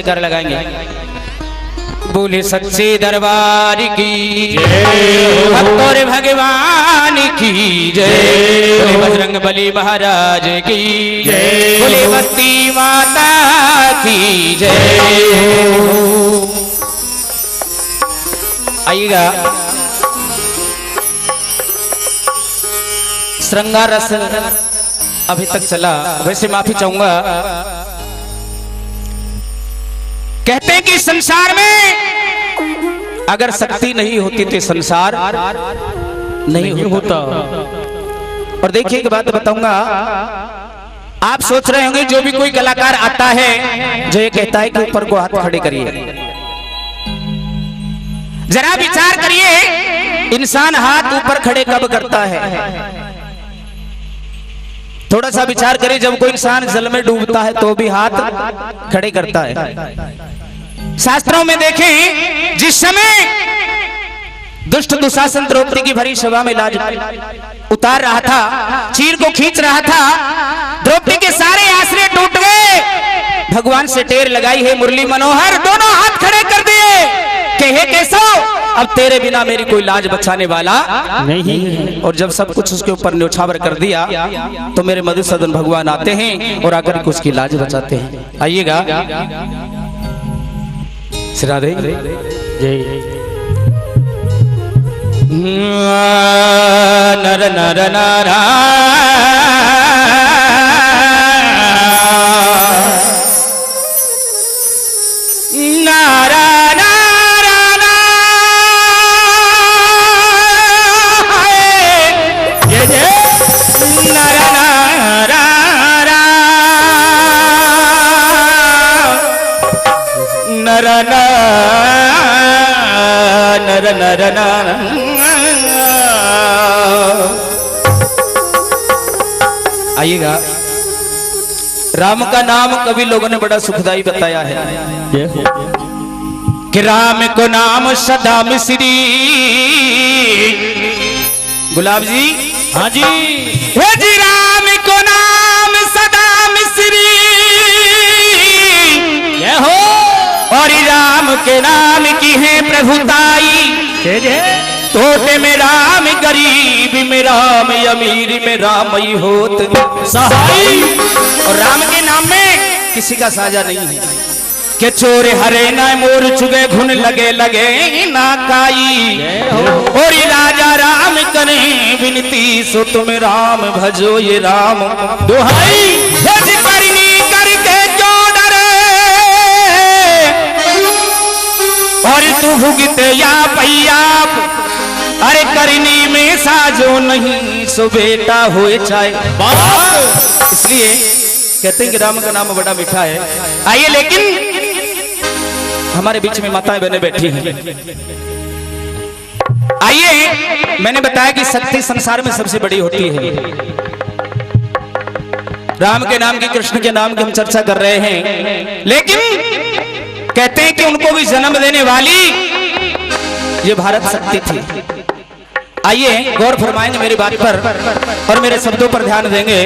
कर लगाएंगे। बोले सच्चे दरबार की भक्तों भगवान की जय, बोले बजरंग बली महाराज की जय, बोले बस्ती माता की जय। आइएगा, श्रृंगार रस अभी तक चला। वैसे माफी चाहूंगा, कहते हैं कि संसार में अगर शक्ति नहीं होती तो संसार नहीं होता। और देखिए एक बात बताऊंगा, आप सोच रहे होंगे जो भी कोई कलाकार आता है जो ये कहता है कि ऊपर को हाथ खड़े करिए, जरा विचार करिए इंसान हाथ ऊपर खड़े कब करता है? थोड़ा सा विचार करिए, जब कोई इंसान जल में डूबता है तो भी हाथ खड़े करता है। शास्त्रों में देखें, जिस समय दुष्ट दुशासन द्रौपदी की भरी सभा में लाज उतार रहा था, चीर को खींच रहा था, द्रौपदी के सारे आश्रय टूट गए, भगवान से टेर लगाई है मुरली मनोहर, दोनों हाथ खड़े कर दिए कि हे केशव, अब तेरे बिना मेरी कोई लाज बचाने वाला नहीं। और जब सब कुछ उसके ऊपर न्योछावर कर दिया तो मेरे मधुसूदन भगवान आते हैं और आकर के उसकी लाज बचाते हैं। आइएगा, राधे जय। नर नर नारा नारा नर नर नर। आइएगा, राम का नाम कभी लोगों ने बड़ा सुखदाई बताया है कि राम को नाम सदा मिश्री। गुलाब जी, हाँ जी, हे जी, राम को नाम सदा मिश्री हो, और राम के नाम की है प्रभुताई। तोते में राम, गरीब में राम, अमीर में राम ही होत सहाय। और राम के नाम में किसी का साझा नहीं है कि चोर हरे ना मोर चुगे घुन लगे लगे ना काई। और राजा राम करे विनती सो तुम राम भजो ये राम दुहाई। करके क्यों डरे और तू भुगते या पैयाप, अरे करनी में साजो नहीं सो बेटा होए चाहे बाप। इसलिए कहते हैं कि राम का नाम बड़ा मीठा है। आइए, लेकिन हमारे बीच में माताएं बहनें बैठी हैं। आइए, मैंने बताया कि शक्ति संसार में सबसे बड़ी होती है। राम के नाम की, कृष्ण के नाम की हम चर्चा कर रहे हैं, लेकिन कहते हैं कि उनको भी जन्म देने वाली ये भारत शक्ति थी। आइए गौर फरमाएंगे मेरी बात पर और मेरे शब्दों पर ध्यान देंगे।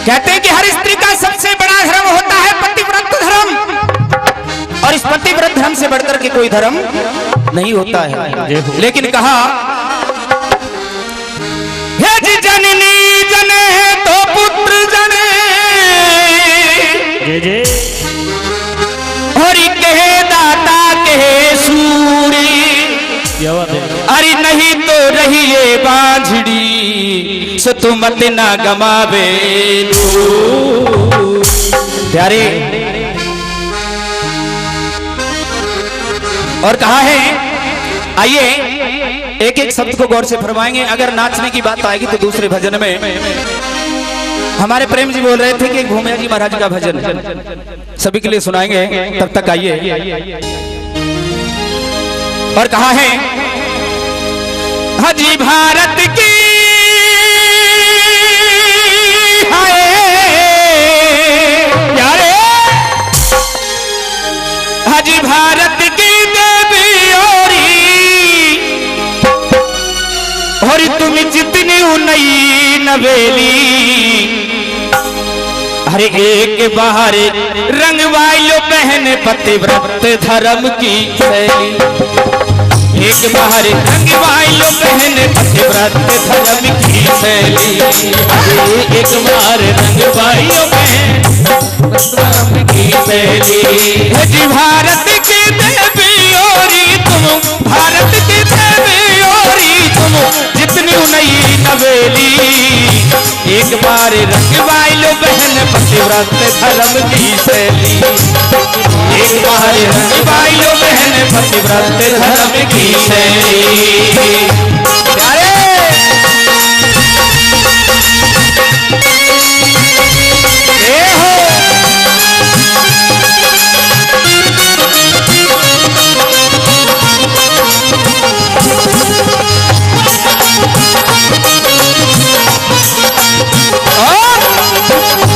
कहते हैं कि हर स्त्री का सबसे बड़ा धर्म होता है पतिव्रत धर्म, और इस पतिव्रत धर्म से बढ़कर के कोई धर्म नहीं होता है। लेकिन कहा, हे जी जननी जने तो पुत्र जने, और कहे दाता कहे सूरी, अरे नहीं तो रही ये बांझड़ी सो तुम मत ना गमावे प्यारे। और कहा है, आइए एक एक शब्द को गौर से फरमाएंगे। अगर नाचने की बात आएगी तो दूसरे भजन में हमारे प्रेम जी बोल रहे थे कि घूमिया जी महाराज का भजन सभी के लिए सुनाएंगे, तब तक आइए। और कहा है, हजी भारत की हाय यारे, हजी भारत की देवी और तुम जितनी नई नवेली, अरे एक बाहर रंग वाइलो बहन पतिव्रत धर्म की शैली, एक बाहर रंग वाइलो बहन पतिव्रत धर्म की शैली, एक बार रंग वाइलो बहन धर्म की शैली। जी भारत की देवी ओरी तुम, भारत की देवी ओरी तुम, जितनी नई नवेली, एक बार रंग वाइलो बहन पतिव्रत धर्म की शैली, एक बार रंग वाइलो बहन पतिव्रत धर्म की शैली।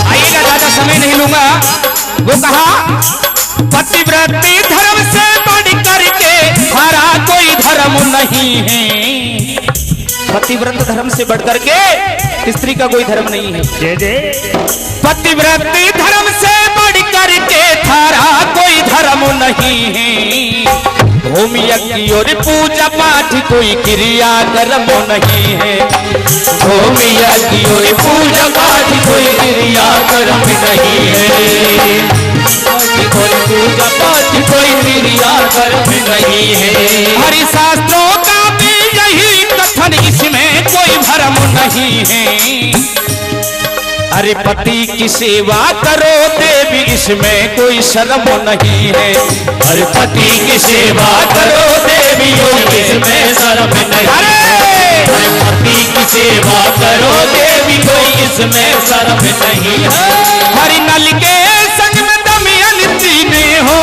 आइएगा, ज्यादा समय नहीं लूंगा। वो कहा पतिव्रती धर्म से बढ़ करके हरा कोई धर्म नहीं है, पतिव्रत धर्म से बढ़ करके स्त्री का कोई धर्म नहीं है। पतिव्रती धर्म से बढ़ करके थारा कोई धर्म नहीं है, होम यज्ञ और पूजा पाठ कोई क्रिया कर्म नहीं है, होम यज्ञ और पूजा पाठ कोई क्रिया कर्म नहीं है, कोई पूजा पाठ कोई क्रिया कर्म नहीं है। हरि शास्त्रों का भी यही कथन, इसमें कोई भरम नहीं है। अरे पति की सेवा करो देवी, इसमें कोई शर्म नहीं है, हर पति की सेवा करो देवी, इसमें शर्म नहीं है, पति की सेवा करो देवी, कोई इसमें शर्म नहीं है। हरि नल के संग में दमयंती ने हो,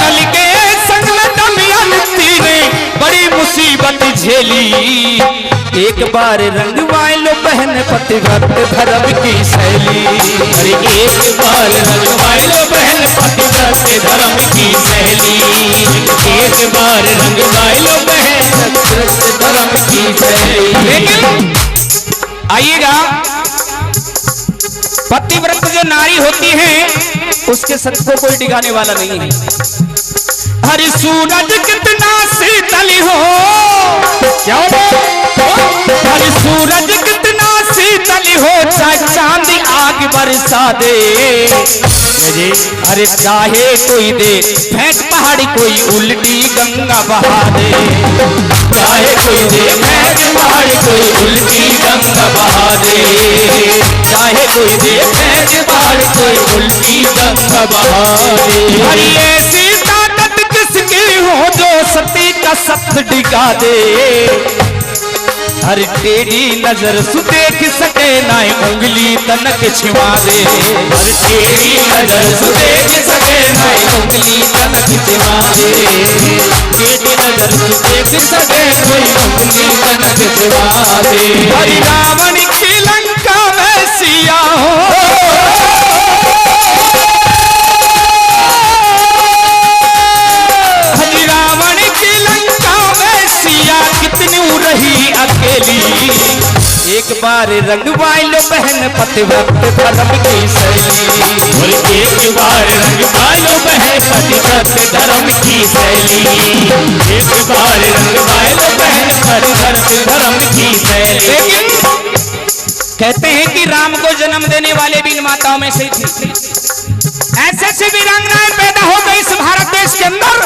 नल के संग में दमयंती ने बड़ी मुसीबत झेली, एक बार रंग वाइलो बहन पतिव्रत धर्म की शैली, अरे एक बार रंग वाइलो बहन पतिव्रत धर्म की शैली, एक बार रंग वाइलो बहन पतिव्रत धर्म की शैली। लेकिन आइएगा, पतिव्रत जो नारी होती है उसके सत को कोई डिगाने वाला नहीं है। हरि सूरज कितना शीतल हो, क्या हरि सूरज कितना शीतल हो, चाहे चांदी आग बरसा दे, अरे चाहे कोई दे फेंक पहाड़ी कोई उल्टी गंगा बहा दे, चाहे कोई दे फेंक पहाड़ी कोई उल्टी गंगा बहा दे, चाहे कोई दे फेंक पहाड़ी कोई उल्टी गंगा बहा दे। हरि ऐसी ताकत किसकी हो जो सती का सत डिगा दे, हर टेढ़ी नजर सु देख सके ना उंगली तनक छिवा दे, हर टेढ़ी नजर सु देख सके ना उंगली तनक छिवा दे, टेढ़ी नजर सु देख सके कोई उंगली तनक छिवा दे। हरि रावण की लंका में सिया हो, हरि रावण की लंका में सिया कितनी रही अकेली, एक बार रंग वाइलो बहन पतिव्रत धर्म की शैली, और एक बार रंग वाइलो बहन पतिव्रत धर्म की शैली, एक बार रंग वाइलो बहन पतिव्रत धर्म की शैली। लेकिन कहते हैं कि राम को जन्म देने वाले भी इन माताओं में से थी, ऐसे ऐसे वीरांगनाएं पैदा हो गई इस भारत देश के अंदर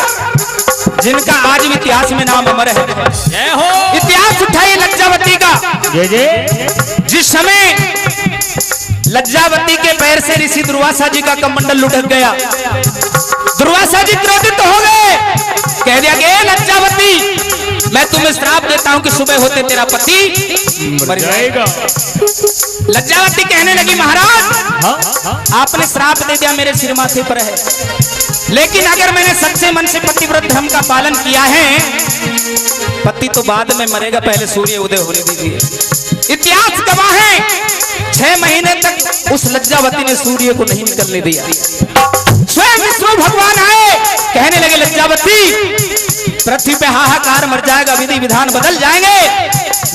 जिनका आज भी इतिहास में नाम अमर है। जय हो। इतिहास उठाइए लज्जावती का। जय जय। जिस समय लज्जावती के पैर से ऋषि दुर्वासा जी का कमंडल लुढ़क गया, दुर्वासा जी क्रोधित हो गए, कह दिया कि लज्जावती मैं तुम्हें श्राप देता हूं कि सुबह होते तेरा पति मर जाएगा। लज्जावती कहने लगी महाराज आपने श्राप दे दिया, मेरे सिर माथे पर है, लेकिन अगर मैंने सच्चे मन से पतिव्रत धर्म का पालन किया है, पति तो बाद में मरेगा, पहले सूर्य उदय होने दीजिए। इतिहास गवाह है 6 महीने तक उस लज्जावती ने सूर्य को नहीं निकलने दिया। स्वयं विष्णु भगवान आए, कहने लगे लज्जावती पृथ्वी पे हाहाकार मर जाएगा, विधि विधान बदल जाएंगे,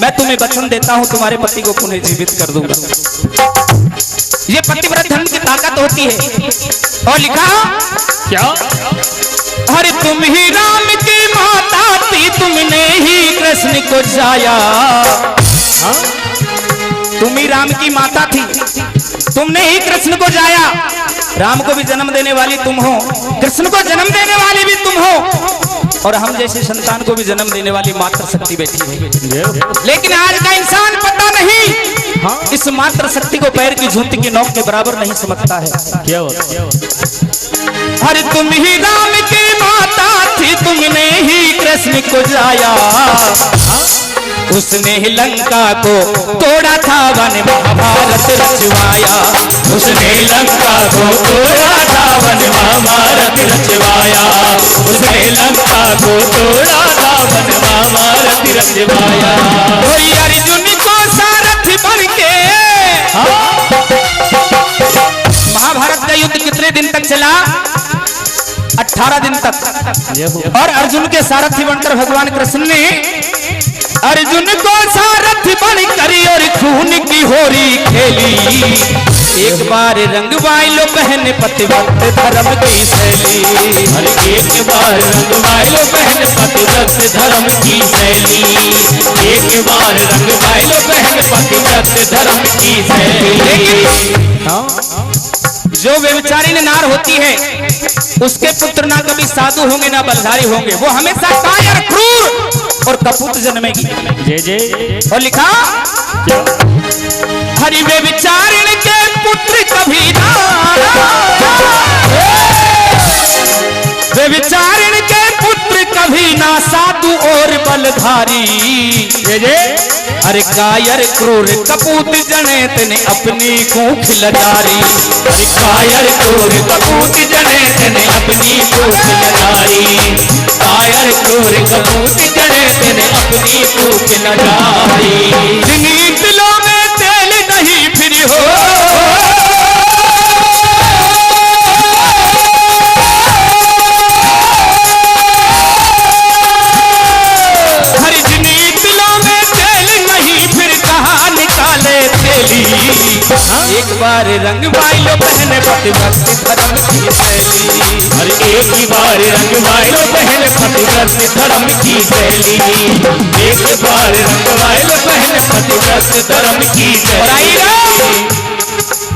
मैं तुम्हें वचन देता हूं तुम्हारे पति को पुनः जीवित कर दूंगा। ये पतिव्रत धर्म की ताकत होती है। और लिखा क्या? अरे तुम ही राम की माता थी, तुमने ही कृष्ण को जाया। तुम ही राम की माता थी, तुमने ही कृष्ण को जाया। राम को भी जन्म देने वाली तुम हो, कृष्ण को जन्म देने वाली भी तुम हो, और हम जैसे संतान को भी जन्म देने वाली मातृ शक्ति बैठी है। लेकिन आज का इंसान पता नहीं, इस मातृ शक्ति को पैर की जूती की नोक के बराबर नहीं समझता है। क्या? अरे तुम ही राम की माता थी, तुमने ही कृष्ण को जाया। उसने ही लंका को तोड़ा था, वन महाभारत रचवाया। उसने लंका को तोड़ा था, वन महाभारत रचवाया। उसने लंका को तोड़ा था, वन महाभारत रचवाया। कोई अर्जुन को सारथी बन के, महाभारत का युद्ध कितने दिन तक चला? 18 दिन तक। और अर्जुन के सारथी बनकर भगवान कृष्ण ने अर्जुन को सारथी बन करी और खून की होरी खेली। एक बार रंगवाई लो बहन पतिव्रत धर्म की शैली। हर एक बार रंगवाई लो बहन पतिव्रत धर्म की शैली। एक बार रंगवाई लो बहन पतिव्रत धर्म की शैली। जो व्यभिचारिणी नार होती है, उसके पुत्र ना कभी साधु होंगे ना बलधारी होंगे, वो हमेशा कायर क्रूर और कपूत जन्मेगी। जय जय। और लिखा हरि व्यभिचारिणी के पुत्र कभी ना, व्यभिचारिणी के पुत्र कभी ना साधु और बलधारी। जय जय। अरे कायर क्रूर कपूत जनेत ने अपनी कूख लजारी। अरे कायर क्रूर कपूत जनेत ने अपनी कूख लजारी। कायर क्रूर कपूत जनेत ने अपनी कूख लजारी। जिन्हीं दिलों में तेल नहीं फिर हो, हर जिन्हीं दिलों में तेल नहीं फिर कहाँ निकाले तेली। एक बार रंगवाई लो बहन पतिव्रत धर्म की शैली। हर एक बार रंगवाई लो बहन पतिव्रत धर्म की शैली। एक बार रंगवाई लो बहन पतिव्रत धर्म की शैली।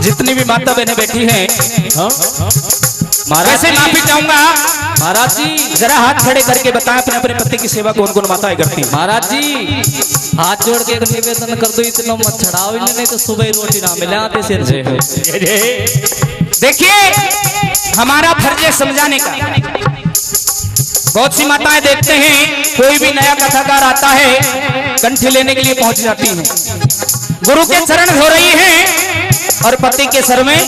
जितनी भी माता बहनें बैठी हैं, महाराज से माफी चाहूंगा। महाराज जी जरा हाथ खड़े करके बताएं अपने अपने पति की सेवा कौन कौन माताएं करती हैं। महाराज जी हाथ जोड़ के निवेदन कर दो, इतना मत छड़ाओ इन्हें, नहीं तो सुबह रोटी ना मिले आते सिर से। देखिए हमारा फर्ज है समझाने का। बहुत सी माताएं देखते हैं कोई भी नया कथाकार आता है, कंठी लेने के लिए पहुंच जाती हैं, गुरु के चरण धो रही हैं और पति के सर में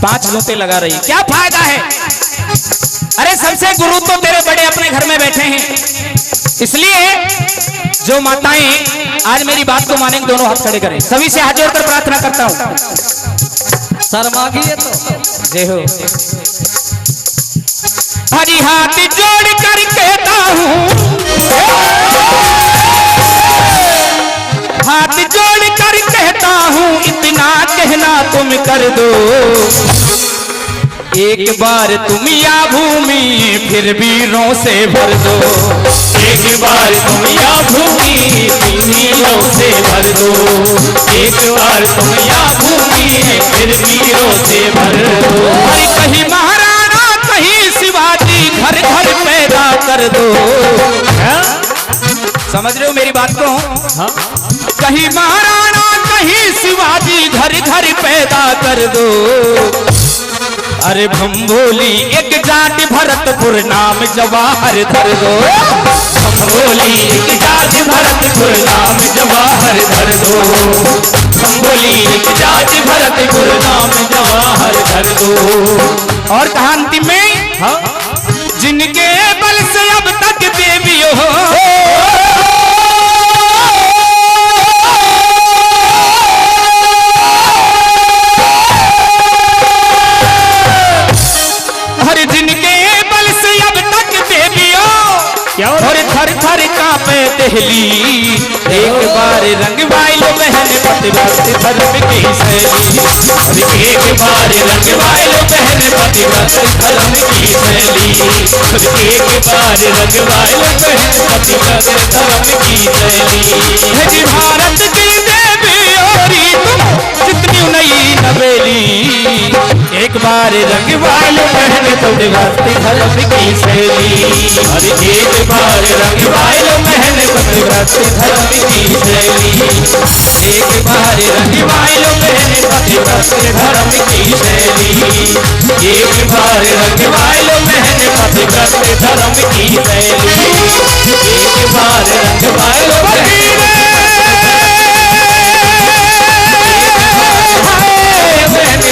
5 जूते लगा रही। क्या फायदा है? अरे सबसे गुरु तो तेरे बड़े अपने घर में बैठे हैं। इसलिए जो माताएं आज मेरी बात को मानेंगे, दोनों हाथ खड़े करें। सभी से हाथ जोड़कर प्रार्थना करता हूं। सर मांगिए तो जय हो। हरि हाथ जोड़ कर कहता हूं, हाथ जोड़ कर कहता हूं, इतना कहना तुम कर दो। एक बार तुम या भूमि फिर वीरों से भर दो। एक बार तुम या भूमि वीरों से भर दो। एक बार तुम या भूमि फिर वीरों से भर दो। अरे कहीं महाराणा कहीं शिवाजी, घर घर पैदा कर दो। समझ रहे हो मेरी बात को? कहीं महाराणा कहीं शिवाजी, घर घर पैदा कर दो। अरे भंबोली एक जाट भरतपुर नाम जवाहर धर दो। भंबोली एक जाट भरतपुर नाम जवाहर धर दो। भंबोली एक जाट भरतपुर नाम जवाहर धर दो। और कहा अंतिम में, जिनके बल से अब तक देवी हो, जिनके बल से अब तक देवियों, क्या सहेली, एक बार रंग वाइलो बहन पतिव्रत धर्म की शैली। एक बार रंग वाइलो बहन पतिव्रत धर्म की शैली। एक बार रंग वाइलो बहन पतिव्रत धर्म की शैली। है जी भारत की देवी औरी तुम जितनी नई नवेली, एक बार रंग वाइलो बहन पतिव्रत धर्म की शैली। अरे एक बार रंग वाइलो बहन पतिव्रत धर्म की शैली। एक बार रंग वाइलो बहन पतिव्रत धर्म की शैली। एक बार रंग वाइलो बहन पतिव्रत धर्म की शैली। एक बार रंग वाइलो बहन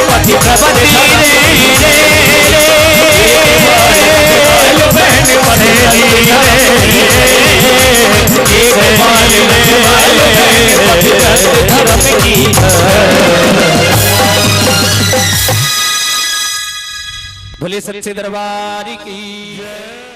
पतिव्रत धर्म की बोले सच्चे दरबार की जय।